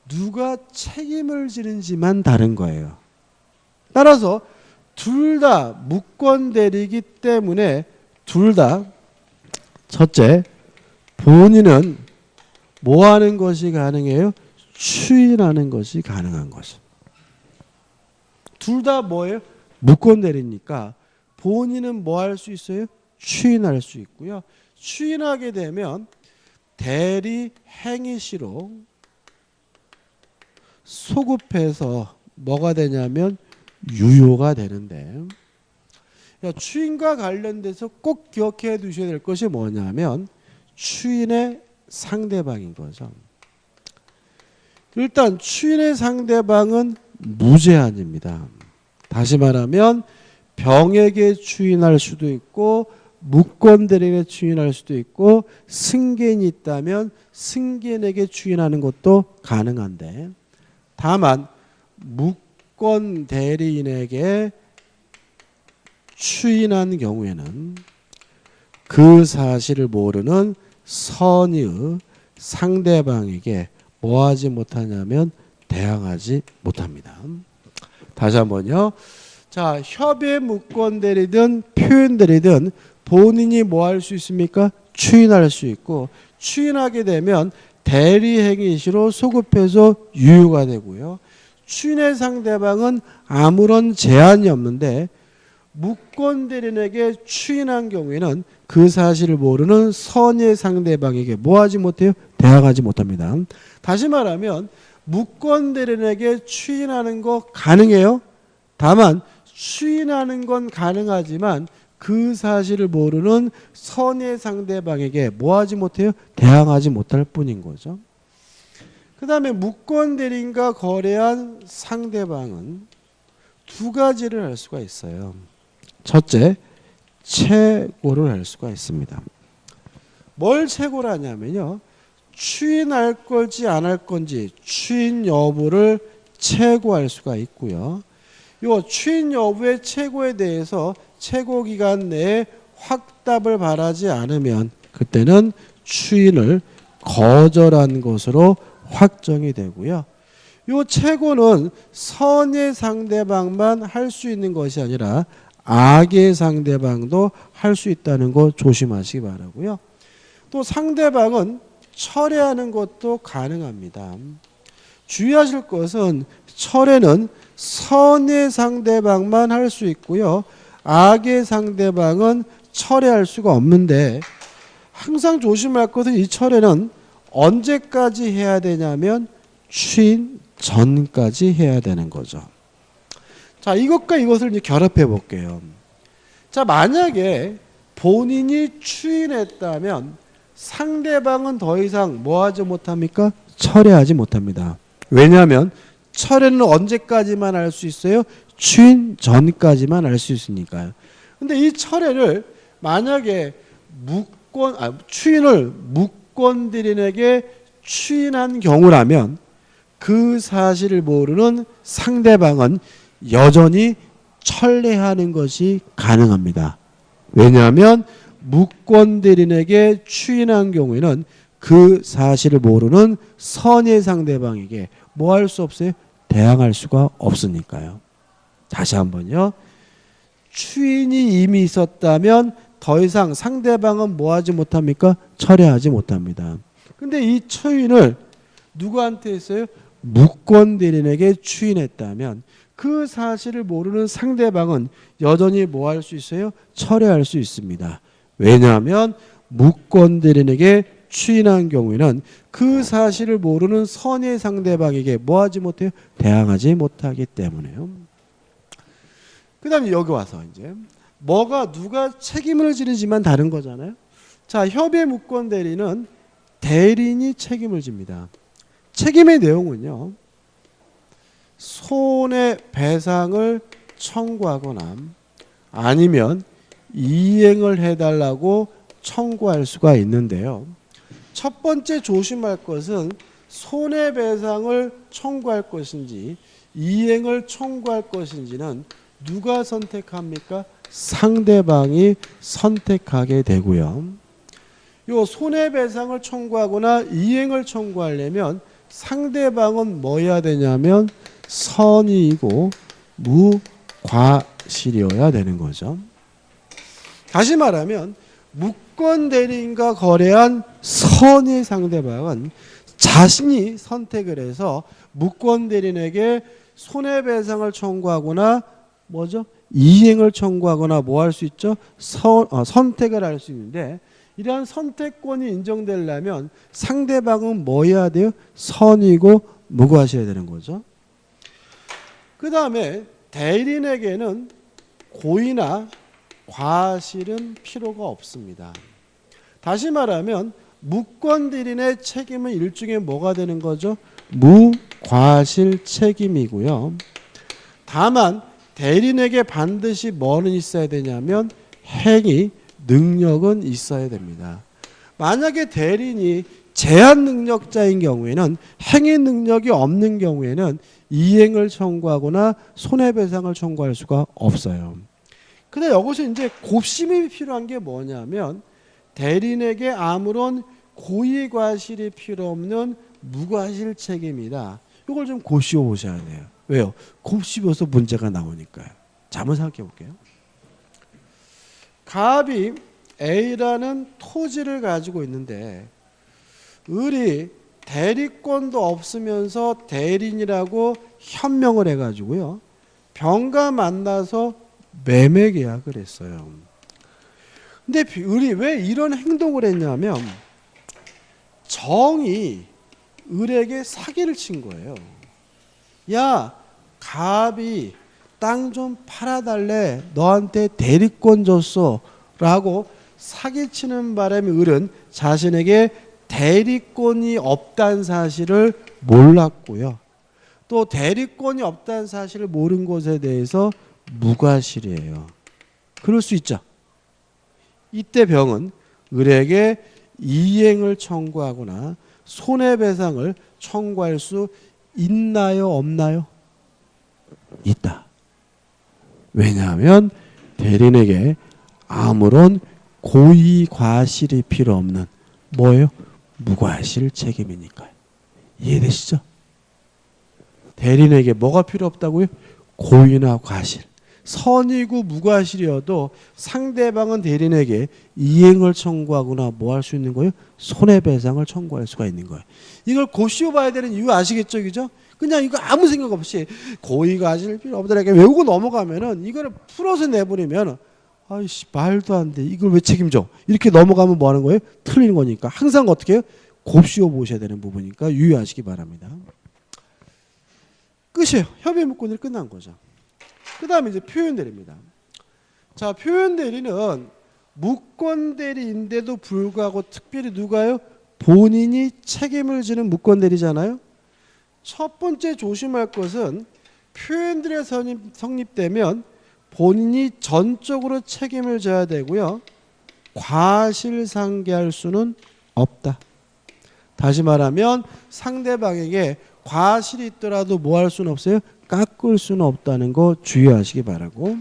누가 책임을 지는지만 다른 거예요. 따라서 둘 다 무권 대리이기 때문에 둘 다 첫째, 본인은 뭐 하는 것이 가능해요? 추인하는 것이 가능한 것이. 둘 다 뭐예요? 무권 대리니까 본인은 뭐 할 수 있어요? 추인할 수 있고요. 추인하게 되면 대리 행위시로 소급해서 뭐가 되냐면 유효가 되는데, 추인과 관련돼서 꼭 기억해 두셔야 될 것이 뭐냐면 추인의 상대방인 거죠. 일단 추인의 상대방은 무제한입니다. 다시 말하면 병에게 추인할 수도 있고 무권 대리에게 추인할 수도 있고 승계인이 있다면 승계인에게 추인하는 것도 가능한데, 다만 무권 대리인에게 추인한 경우에는 그 사실을 모르는 선의의 상대방에게 뭐하지 못하냐면 대항하지 못합니다. 다시 한번요. 자, 협의 무권 대리든 표현 대리든 본인이 뭐 할 수 있습니까? 추인할 수 있고, 추인하게 되면 대리 행위시로 소급해서 유효가 되고요. 추인의 상대방은 아무런 제한이 없는데 무권 대리인에게 추인한 경우에는 그 사실을 모르는 선의 상대방에게 뭐 하지 못해요? 대항하지 못합니다. 다시 말하면 무권 대리인에게 추인하는 거 가능해요. 다만 추인하는 건 가능하지만 그 사실을 모르는 선의 상대방에게 뭐 하지 못해요? 대항하지 못할 뿐인 거죠. 그 다음에 무권 대리인과 거래한 상대방은 두 가지를 할 수가 있어요. 첫째, 채고를 할 수가 있습니다. 뭘 채고를 하냐면요, 추인할 건지 안 할 건지 추인 여부를 채고할 수가 있고요. 요 추인 여부의 채고에 대해서 채고 기간 내에 확답을 바라지 않으면 그때는 추인을 거절한 것으로 확정이 되고요. 요 채고는 선의 상대방만 할 수 있는 것이 아니라 악의 상대방도 할 수 있다는 거 조심하시기 바라고요. 또 상대방은 철회하는 것도 가능합니다. 주의하실 것은 철회는 선의 상대방만 할 수 있고요. 악의 상대방은 철회할 수가 없는데, 항상 조심할 것은 이 철회는 언제까지 해야 되냐면 추인 전까지 해야 되는 거죠. 자, 이것과 이것을 이제 결합해 볼게요. 자, 만약에 본인이 추인했다면 상대방은 더 이상 뭐 하지 못합니까? 철회하지 못합니다. 왜냐하면 철회는 언제까지만 할 수 있어요? 추인 전까지만 할 수 있으니까요. 근데 이 철회를 만약에 추인을 무권 대리인에게 추인한 경우라면 그 사실을 모르는 상대방은 여전히 철회하는 것이 가능합니다. 왜냐하면 무권 대리인에게 추인한 경우에는 그 사실을 모르는 선의 상대방에게 뭐 할 수 없어요? 대항할 수가 없으니까요. 다시 한번요. 추인이 이미 있었다면 더 이상 상대방은 뭐 하지 못합니까? 철회하지 못합니다. 근데 이 추인을 누구한테 했어요? 무권 대리인에게 추인했다면 그 사실을 모르는 상대방은 여전히 뭐 할 수 있어요? 철회할 수 있습니다. 왜냐하면 무권 대리인에게 추인한 경우에는 그 사실을 모르는 선의 상대방에게 뭐 하지 못해요? 대항하지 못하기 때문에요. 그 다음에 여기 와서 이제 뭐가 누가 책임을 지르지만 다른 거잖아요. 자, 협의 무권 대리는 대리인이 책임을 집니다. 책임의 내용은요. 손해배상을 청구하거나 아니면 이행을 해달라고 청구할 수가 있는데요. 첫 번째 조심할 것은 손해배상을 청구할 것인지 이행을 청구할 것인지는 누가 선택합니까? 상대방이 선택하게 되고요. 요 손해배상을 청구하거나 이행을 청구하려면 상대방은 뭐 해야 되냐면 선의이고 무과실이어야 되는 거죠. 다시 말하면 무권 대리인과 거래한 선의 상대방은 자신이 선택을 해서 무권 대리인에게 손해배상을 청구하거나 뭐죠? 이행을 청구하거나 뭐 할 수 있죠? 선택을 할 수 있는데 이러한 선택권이 인정되려면 상대방은 뭐 해야 돼요? 선이고 무과하셔야 되는 거죠. 그 다음에 대리인에게는 고의나 과실은 필요가 없습니다. 다시 말하면 무권 대리인의 책임은 일종의 뭐가 되는 거죠? 무과실 책임이고요. 다만 대리인에게 반드시 뭐는 있어야 되냐면 행위, 능력은 있어야 됩니다. 만약에 대리인이 제한 능력자인 경우에는 행위 능력이 없는 경우에는 이행을 청구하거나 손해배상을 청구할 수가 없어요. 근데 여기서 이제 곱심이 필요한 게 뭐냐면 대리인에게 아무런 고의 과실이 필요 없는 무과실 책임이다. 이걸 좀 고시어 보셔야 돼요. 왜요? 곱씹어서 문제가 나오니까요. 자, 한번 생각해 볼게요. 갑이 A라는 토지를 가지고 있는데 을이 대리권도 없으면서 대리인이라고 현명을 해가지고요. 병과 만나서 매매 계약을 했어요. 근데 을이 왜 이런 행동을 했냐면 정이 을에게 사기를 친 거예요. 야, 갑이 땅 좀 팔아달래. 너한테 대리권 줬어. 라고 사기치는 바람에 을은 자신에게 대리권이 없다는 사실을 몰랐고요. 또 대리권이 없다는 사실을 모른 것에 대해서 무과실이에요. 그럴 수 있죠. 이때 병은 을에게 이행을 청구하거나 손해배상을 청구할 수 있나요? 없나요? 있다. 왜냐하면 대리인에게 아무런 고의 과실이 필요 없는 뭐예요? 무과실 책임이니까요. 이해되시죠? 대리인에게 뭐가 필요 없다고요? 고의나 과실. 선이고 무과실이어도 상대방은 대리인에게 이행을 청구하거나 뭐 할 수 있는 거예요? 손해배상을 청구할 수가 있는 거예요. 이걸 고시어 봐야 되는 이유 아시겠죠? 그죠? 그냥 이거 아무 생각 없이 고의 과실 필요 없다 이렇게 외우고 넘어가면은 이거를 풀어서 내버리면 아이씨 말도 안 돼. 이걸 왜 책임져? 이렇게 넘어가면 뭐 하는 거예요? 틀리는 거니까. 항상 어떻게 해요? 곱씹어 보셔야 되는 부분이니까 유의하시기 바랍니다. 끝이에요. 협의 무권이 끝난 거죠. 그 다음에 이제 표현 대리입니다. 자, 표현 대리는 무권 대리인데도 불구하고 특별히 누가요? 본인이 책임을 지는 무권 대리잖아요. 첫 번째 조심할 것은 표현 대리가 성립되면 본인이 전적으로 책임을 져야 되고요. 과실상계할 수는 없다. 다시 말하면 상대방에게 과실이 있더라도 뭐 할 수는 없어요? 깎을 수는 없다는 거 주의하시기 바라고.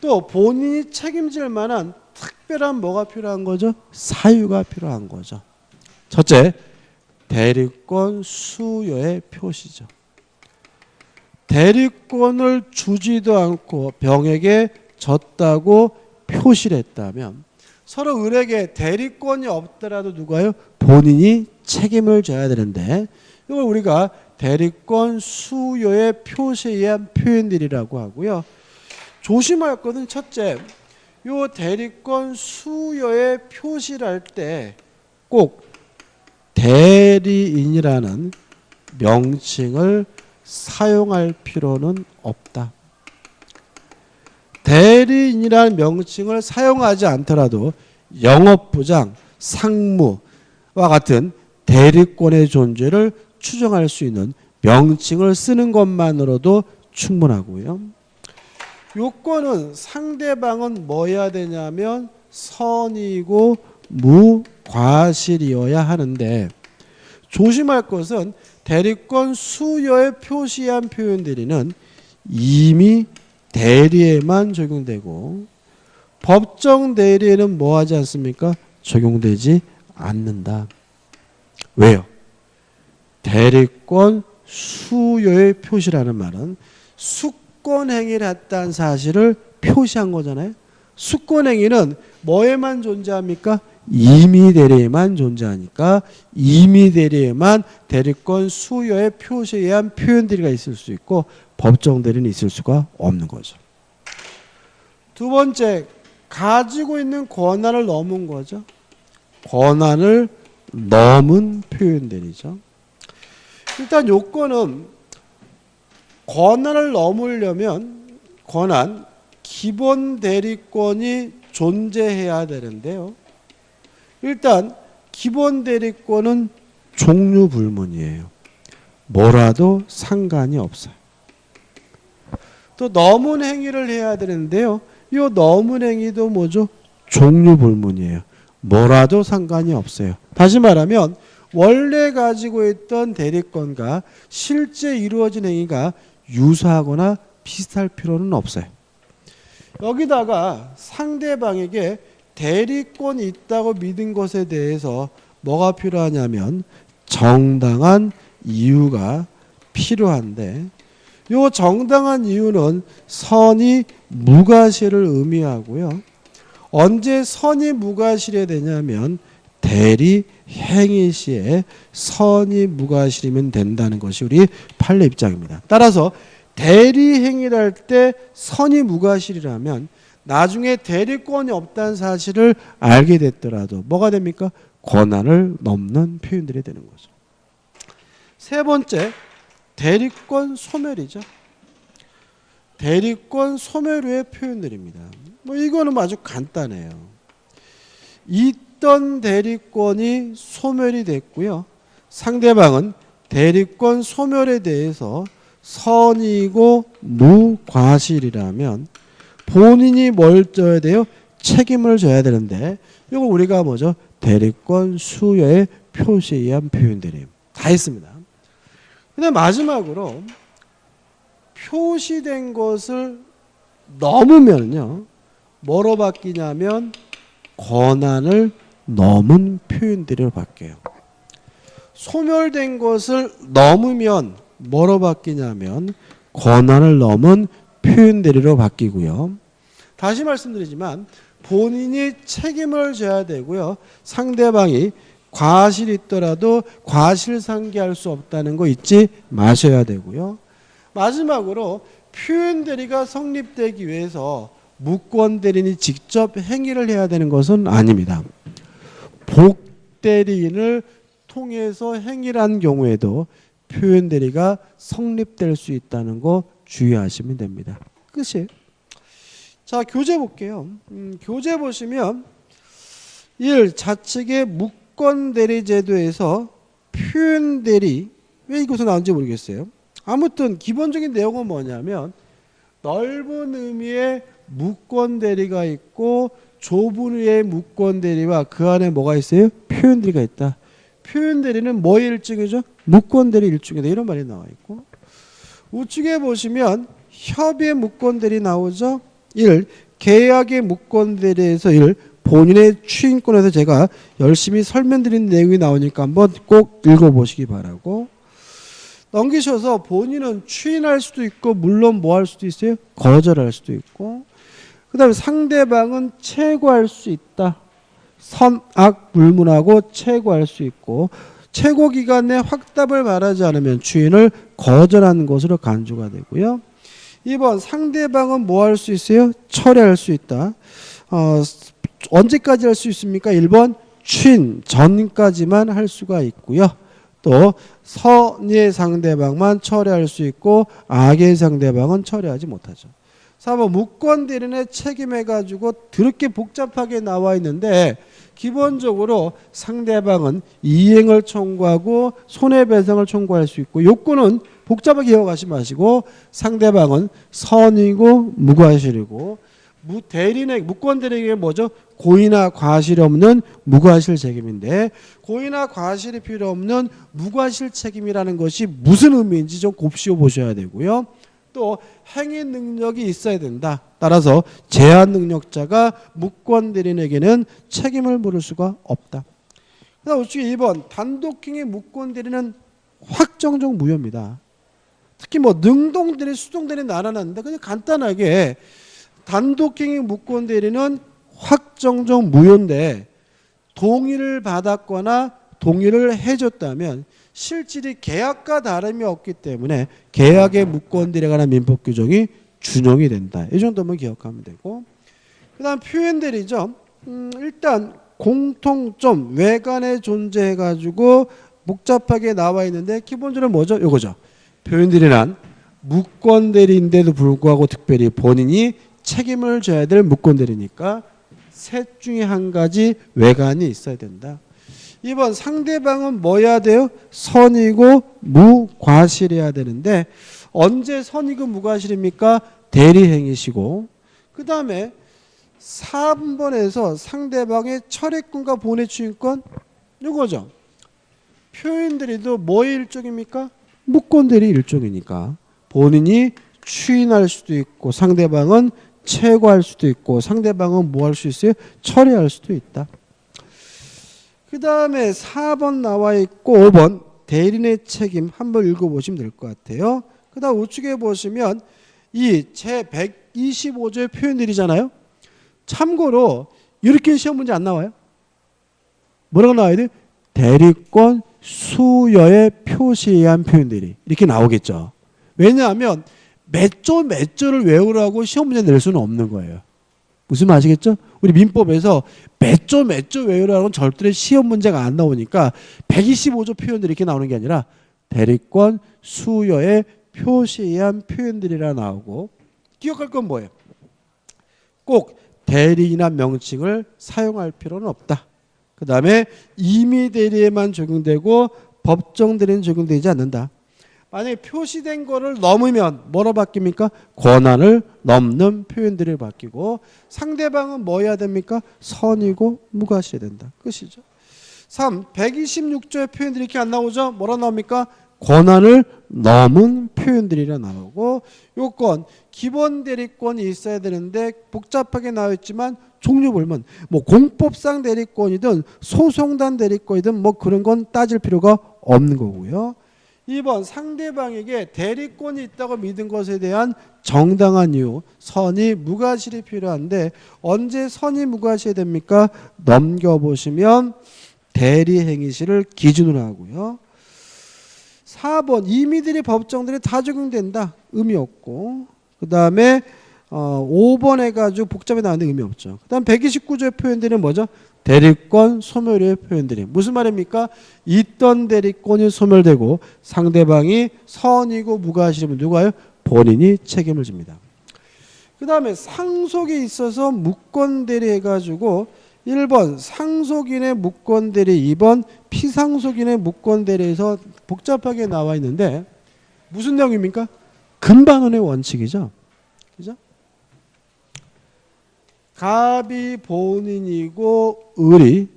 또 본인이 책임질 만한 특별한 뭐가 필요한 거죠? 사유가 필요한 거죠. 첫째, 대리권 수여의 표시죠. 대리권을 주지도 않고 병에게 졌다고 표시를 했다면 서로 을에게 대리권이 없더라도 누가요? 본인이 책임을 져야 되는데 이걸 우리가 대리권 수요의 표시에 의한 표현들이라고 하고요. 조심할 것은 첫째, 요 대리권 수요의 표시를 할 때 꼭 대리인이라는 명칭을 사용할 필요는 없다. 대리인이라는 명칭을 사용하지 않더라도 영업부장, 상무와 같은 대리권의 존재를 추정할 수 있는 명칭을 쓰는 것만으로도 충분하고요. 요건은 상대방은 뭐여야 되냐면 선이고 무과실이어야 하는데 조심할 것은 대리권 수요에 표시한 표현들이는 이미 대리에만 적용되고 법정 대리에는 뭐 하지 않습니까? 적용되지 않는다. 왜요? 대리권 수요의 표시라는 말은 수권행위를 했다는 사실을 표시한 거잖아요. 수권행위는 뭐에만 존재합니까? 임의 대리에만 존재하니까 임의 대리에만 대리권 수요의 표시에 의한 표현들이 있을 수 있고 법정 대리는 있을 수가 없는 거죠. 두 번째, 가지고 있는 권한을 넘은 거죠. 권한을 넘은 표현들이죠. 일단 요건은 권한을 넘으려면 권한, 기본 대리권이 존재해야 되는데요. 일단 기본 대리권은 종류 불문이에요. 뭐라도 상관이 없어요. 또 넘은 행위를 해야 되는데요. 이 넘은 행위도 뭐죠? 종류 불문이에요. 뭐라도 상관이 없어요. 다시 말하면 원래 가지고 있던 대리권과 실제 이루어진 행위가 유사하거나 비슷할 필요는 없어요. 여기다가 상대방에게 대리권이 있다고 믿은 것에 대해서 뭐가 필요하냐면 정당한 이유가 필요한데 이 정당한 이유는 선이 무과실을 의미하고요. 언제 선이 무과실이 되냐면 대리 행위 시에 선이 무과실이면 된다는 것이 우리 판례 입장입니다. 따라서 대리 행위를 할 때 선이 무과실이라면 나중에 대리권이 없다는 사실을 알게 됐더라도 뭐가 됩니까? 권한을 넘는 표현들이 되는 거죠. 세 번째, 대리권 소멸이죠. 대리권 소멸의 표현들입니다. 이거는 아주 간단해요. 있던 대리권이 소멸이 됐고요. 상대방은 대리권 소멸에 대해서 선이고 무과실이라면 본인이 뭘 져야 돼요? 책임을 져야 되는데 이걸 우리가 뭐죠? 대리권 수요의 표시에 의한 표현들이에요. 다 했습니다. 근데 마지막으로 표시된 것을 넘으면요. 뭐로 바뀌냐면 권한을 넘은 표현들로 바뀌어요. 소멸된 것을 넘으면 뭐로 바뀌냐면 권한을 넘은 표현대리로 바뀌고요. 다시 말씀드리지만 본인이 책임을 져야 되고요. 상대방이 과실이 있더라도 과실상계할 수 없다는 거 잊지 마셔야 되고요. 마지막으로 표현대리가 성립되기 위해서 무권대리인이 직접 행위를 해야 되는 것은 아닙니다. 복대리인을 통해서 행위를 한 경우에도 표현대리가 성립될 수 있다는 거 주의하시면 됩니다. 끝이에요. 자, 교재 볼게요. 교재 보시면 1. 좌측의 무권대리 제도에서 표현대리 왜 이것은 나온지 모르겠어요. 아무튼 기본적인 내용은 뭐냐면 넓은 의미의 무권대리가 있고 좁은 의미의 무권대리와 그 안에 뭐가 있어요? 표현대리가 있다. 표현대리는 뭐의 일종이죠? 무권대리 일종이다. 이런 말이 나와 있고 우측에 보시면 협의의 무권대리 나오죠. 1. 계약의 무권대리에서 1. 본인의 추인권에서 제가 열심히 설명드린 내용이 나오니까 한번 꼭 읽어보시기 바라고 넘기셔서 본인은 추인할 수도 있고 물론 뭐 할 수도 있어요? 거절할 수도 있고 그 그 다음에 상대방은 최고할 수 있다. 선악 불문하고 최고할 수 있고 최고 기간 내 확답을 말하지 않으면 추인을 거절하는 것으로 간주가 되고요. 2번 상대방은 뭐 할 수 있어요? 철회할 수 있다. 언제까지 할 수 있습니까? 1번 추인 전까지만 할 수가 있고요. 또 선의 상대방만 철회할 수 있고 악의 상대방은 철회하지 못하죠. 4번 무권 대리인의 책임해가지고 그렇게 복잡하게 나와 있는데 기본적으로 상대방은 이행을 청구하고 손해배상을 청구할 수 있고 요건은 복잡하게 이어가지 마시고 상대방은 선이고 무과실이고 무권 대리인에게 뭐죠? 고의나 과실이 없는 무과실 책임인데 고의나 과실이 필요 없는 무과실 책임이라는 것이 무슨 의미인지 좀 곱씹어 보셔야 되고요. 또 행위 능력이 있어야 된다. 따라서 제한 능력자가 무권 대리인에게는 책임을 물을 수가 없다. 그다음 우측에 2번 단독행위 무권 대리는 확정적 무효입니다. 특히 뭐 능동 대리, 수동 대리 나눠놨는데 그냥 간단하게 단독행위 무권 대리는 확정적 무효인데 동의를 받았거나 동의를 해줬다면 실질이 계약과 다름이 없기 때문에 계약의 무권 대리에 관한 민법 규정이 준용이 된다. 이 정도만 기억하면 되고 그 다음 표현 대리죠. 일단 공통점 외관에 존재해가지고 복잡하게 나와 있는데 기본적으로 뭐죠? 이거죠. 표현 대리란 무권 대리인데도 불구하고 특별히 본인이 책임을 져야 될 무권 대리니까 셋 중에 한 가지 외관이 있어야 된다. 2번 상대방은 뭐 해야 돼요? 선이고 무과실해야 되는데 언제 선이고 무과실입니까? 대리행위시고 그 다음에 3번에서 상대방의 철회권과 본회추인권 이거죠. 표현들이도 뭐의 일종입니까? 무권대리 일종이니까 본인이 추인할 수도 있고 상대방은 최고할 수도 있고 상대방은 뭐 할 수 있어요? 철회할 수도 있다. 그 다음에 4번 나와 있고 5번 대리인의 책임 한번 읽어보시면 될 것 같아요. 그 다음 우측에 보시면 이 제125조의 표현들이잖아요. 참고로 이렇게 시험 문제 안 나와요. 뭐라고 나와야 돼요? 대리권 수여의 표시에 의한 표현들이 이렇게 나오겠죠. 왜냐하면 몇 조를 외우라고 시험 문제 낼 수는 없는 거예요. 무슨 말 아시겠죠? 우리 민법에서 몇 조 외우라고는 절대 시험 문제가 안 나오니까 125조 표현들이 이렇게 나오는 게 아니라 대리권 수여의 표시에 의한 표현들이라 나오고 기억할 건 뭐예요? 꼭 대리인이나 명칭을 사용할 필요는 없다. 그 다음에 임의 대리에만 적용되고 법정 대리는 적용되지 않는다. 만약에 표시된 거를 넘으면 뭐로 바뀝니까? 권한을 넘는 표현들이 바뀌고 상대방은 뭐 해야 됩니까? 선이고 무과시해야 된다. 끝이죠. 3. 126조의 표현들이 이렇게 안 나오죠? 뭐라 나옵니까? 권한을 넘은 표현들이라 나오고 요건 기본 대리권이 있어야 되는데 복잡하게 나와 있지만 종류 보면 뭐 공법상 대리권이든 소송단 대리권이든 뭐 그런 건 따질 필요가 없는 거고요. 2번 상대방에게 대리권이 있다고 믿은 것에 대한 정당한 이유 선의 무과실이 필요한데 언제 선의 무과시해야 됩니까? 넘겨보시면 대리행위시를 기준으로 하고요. 4번 임의들이 법정들이 다 적용된다. 의미 없고 그 다음에 5번 해가지고 복잡히 나왔는데 의미 없죠. 그 다음 129조의 표현들은 뭐죠? 대리권 소멸의 표현들이 무슨 말입니까? 있던 대리권이 소멸되고 상대방이 선이고 무과실이면 누가요? 본인이 책임을 집니다. 그 다음에 상속이 있어서 무권대리 해가지고 1번 상속인의 무권대리 2번 피상속인의 무권대리에서 복잡하게 나와 있는데 무슨 내용입니까? 근반원의 원칙이죠. 그죠? 갑이 본인이고 을이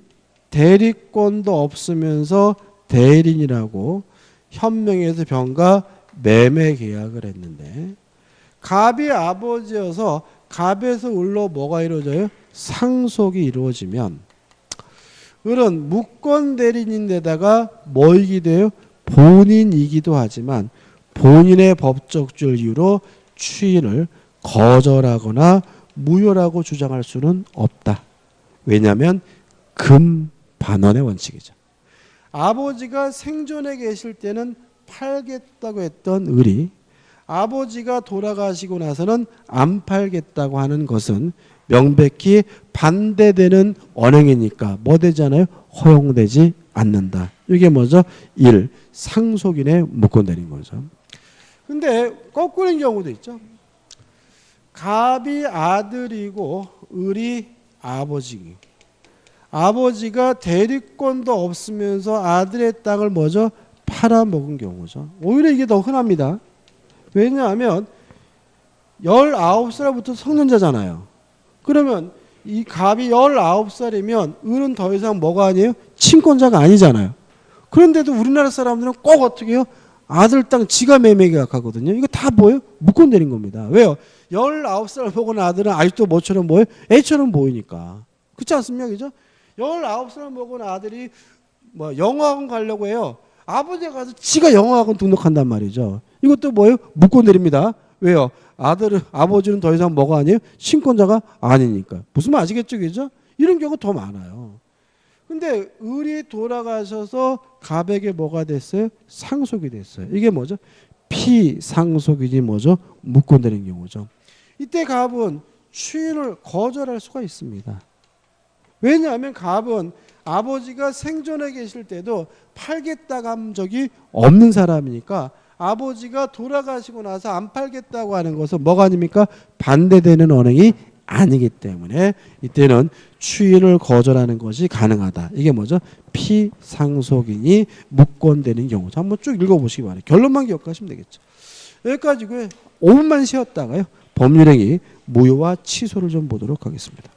대리권도 없으면서 대리인이라고 현명에서 병가 매매 계약을 했는데 갑이 아버지여서 갑에서 을로 뭐가 이루어져요? 상속이 이루어지면 을은 무권 대리인인데다가 뭐이기도 해요? 본인이기도 하지만 본인의 법적 줄 이유로 추인을 거절하거나 무효라고 주장할 수는 없다. 왜냐하면 금반원의 원칙이죠. 아버지가 생존해 계실 때는 팔겠다고 했던 을이 아버지가 돌아가시고 나서는 안 팔겠다고 하는 것은 명백히 반대되는 언행이니까 뭐 되잖아요? 허용되지 않는다. 이게 뭐죠? 1. 상속인의 무권되는 거죠. 근데 거꾸로인 경우도 있죠. 갑이 아들이고 을이 아버지. 아버지가 대리권도 없으면서 아들의 땅을 뭐죠? 팔아먹은 경우죠. 오히려 이게 더 흔합니다. 왜냐하면 19살부터 성년자잖아요. 그러면 이 갑이 19살이면 을은 더 이상 뭐가 아니에요? 친권자가 아니잖아요. 그런데도 우리나라 사람들은 꼭 어떻게 해요? 아들 땅 지가 매매계약 하거든요. 이거 다 뭐예요? 무권되는 겁니다. 왜요? 19살 먹은 아들은 아직도 뭐처럼 보여요? 애처럼 보이니까. 그렇지 않습니까? 그죠? 19살 먹은 아들이 뭐 영어학원 가려고 해요. 아버지가 가서 지가 영어학원 등록한단 말이죠. 이것도 뭐예요? 무권들입니다. 왜요? 아버지는 더 이상 뭐가 아니에요? 신권자가 아니니까. 무슨 말 아시겠죠? 그죠? 이런 경우 더 많아요. 근데 을이 돌아가셔서 갑에게 뭐가 됐어요? 상속이 됐어요. 이게 뭐죠? 피상속이지 뭐죠? 무권되는 경우죠. 이때 갑은 추인을 거절할 수가 있습니다. 왜냐하면 갑은 아버지가 생존해 계실 때도 팔겠다고 한 적이 없는 사람이니까 아버지가 돌아가시고 나서 안 팔겠다고 하는 것은 뭐가 아닙니까? 반대되는 언행이 아니기 때문에 이때는 추인을 거절하는 것이 가능하다. 이게 뭐죠? 피상속인이 무권되는 경우죠. 한번 쭉 읽어보시기 바랍니다. 결론만 기억하시면 되겠죠. 여기까지고요. 5분만 쉬었다가요. 법률행위 무효와 취소를 좀 보도록 하겠습니다.